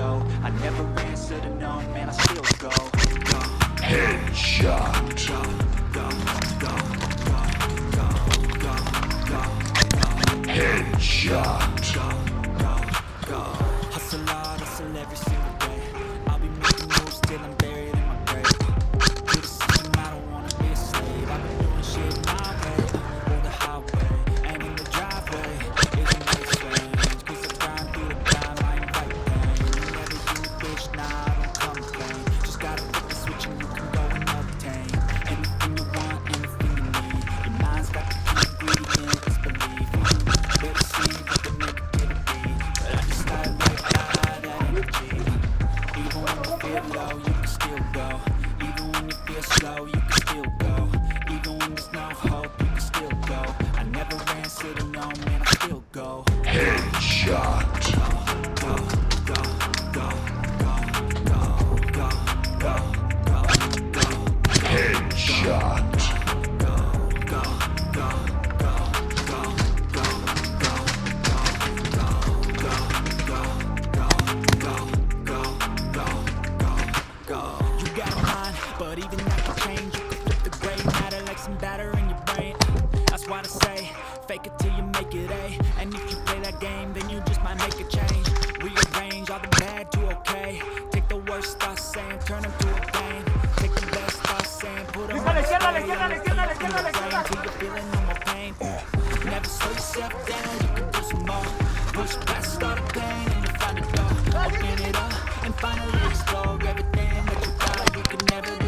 go. I never answer to no, man, I still go. Headshot. Headshot. Hustle hard, hustle every single day. I'll be making moves till I'm buried in my grave. Do the system, I don't wanna be a slave. I've been doing shit my way, or the highway. And in the driveway is a nice range. Cause I grind through the time, I invite pain. You never you bitch, nah, I don't complain. Just gotta flip the switch and you can go and obtain anything you want, anything you need. Your mind's got the key ingredients, belief. Better see what the negativity. But I just gotta live by that energy. Even when you feel low, you can still go. Even when you feel slow, you can still go. Even when there's no hope, you can still go. I never answer to no, man, I still go. Headshot. Headshot. You got a mind, but even that can change. You can flip the gray matter like some batter in your brain. That's why I say, fake it till you make it A. And if you play that game, then you just might make a change. Rearrange all the bad to okay. Take the worst thoughts saying, turn them to a game. Take the best thoughts saying, put them on display. Till you're feeling no more pain. Never slow yourself down, you can do some more. Push past all the pain and you find a door. Open it up and finally explore everything that you thought you could never